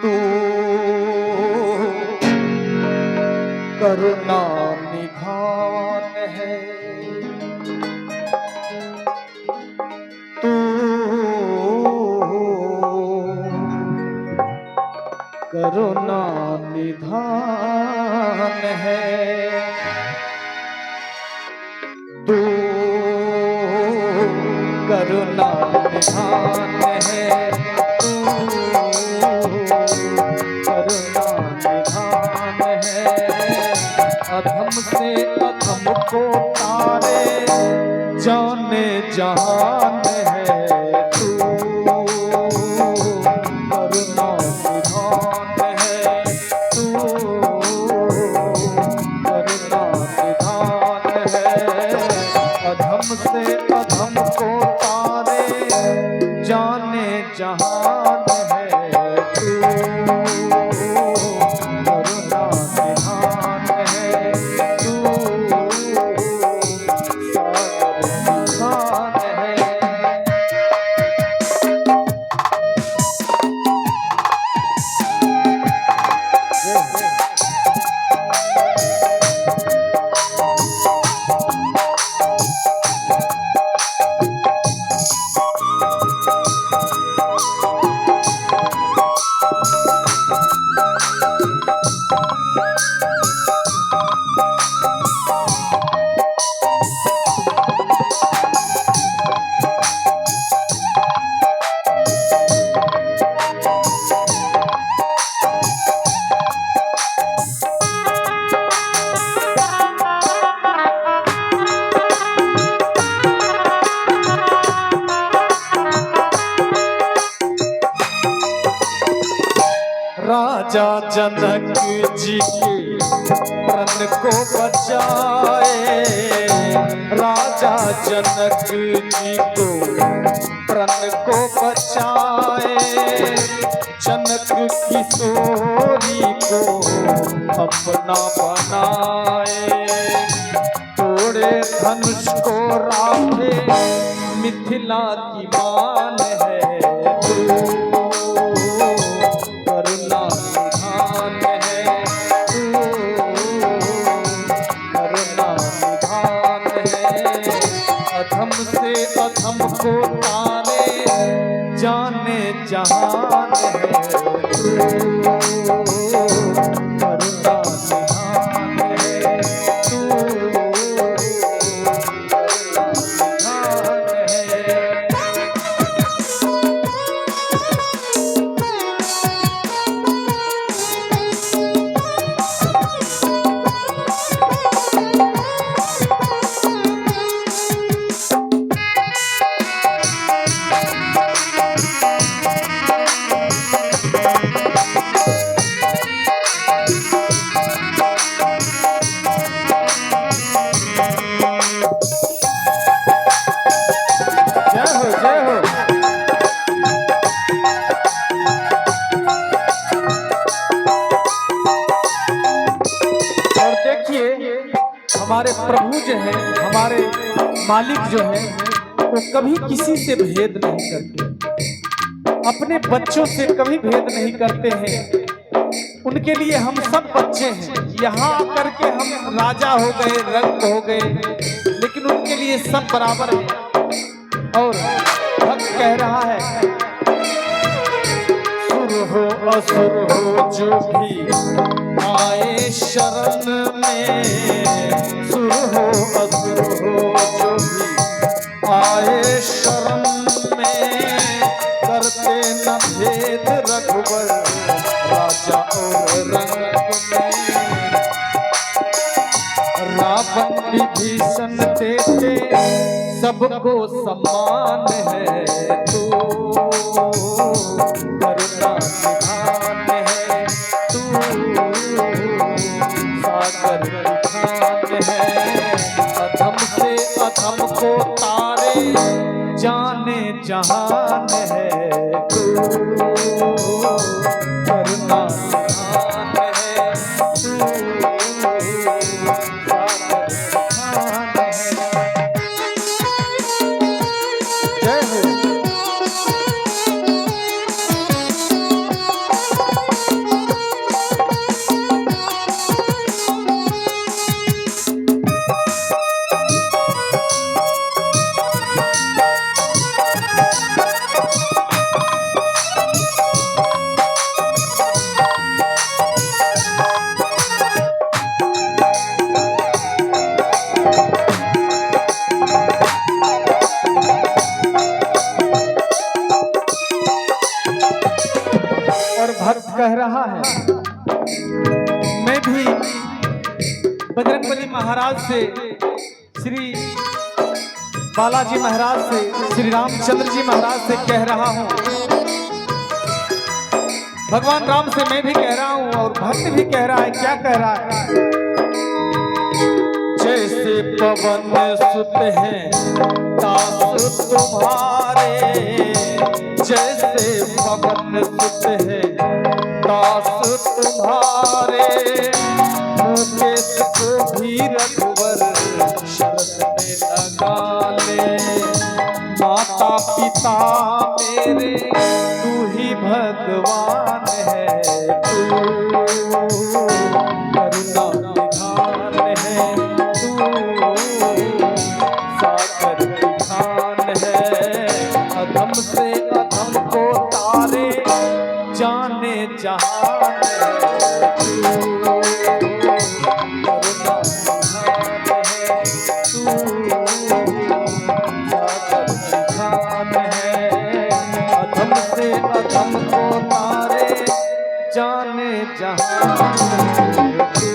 तू करुणा निधान है, तू करुणा निधान है, तू करुणा निधान है, तू करुणा निधान है। अधम से अधम को तारे जाने जहान है, तू करुणा निधान है, तू करुणा निधान है। अधम से अधम को तारे जाने जहान है, तू करुणा निधान है, तू सागर निधान है। राजा जनक जी के प्रण को बचाए, राजा जनक जी को प्रण को बचाए। जनक किशोरी को अपना बनाए, तोड़े धनुष को राखे मिथिला की मान है, तू करुणा निधान है, तू करुणा निधान है। अधम से अधम को तारे जाने जहान है, तू करुणा निधान है, तू करुणा निधान है। जय हो जय हो। और देखिए हमारे प्रभु जो है, हमारे मालिक जो है, वो कभी किसी से भेद नहीं करते, अपने बच्चों से कभी भेद नहीं करते हैं। उनके लिए हम सब बच्चे हैं। यहाँ आकर के हम राजा हो गए, रंग हो गए, लेकिन उनके लिए सब बराबर है। और भक्त कह रहा है, सुर हो असुर हो जो भी आए शरण में, सुर हो असुर हो जो भी आए शरण में, करते न भेद रघुवर राजा और रंग में। रावण विभीषण देते सबको समान है, तू करुणा निधान है, तू सागर निधान है। अधम से अधम को तारे जाने जहान है, तू करुणा निधान है, तू सागर निधान है। जय हो। भक्त कह रहा है, मैं भी बजरंगबली महाराज से, श्री बालाजी महाराज से, श्री रामचंद्र जी महाराज से कह रहा हूँ, भगवान राम से मैं भी कह रहा हूँ और भक्त भी कह रहा है। क्या कह रहा है? जैसे पवन सुत हैं दास तुम्हारे, जैसे पवन सुत हैं दास तुम्हारे, मुकेश को भी रघुवर शरण में लगा ले। माता पिता मेरे तू ही भगवान है, तू करुणा निधान है, तू सागर निधान है। अधम से अधम को तारे जाने जहान है, तू करुणा निधान है, तू सागर निधान है। अधम से अधम को तारे जाने जहान है, तू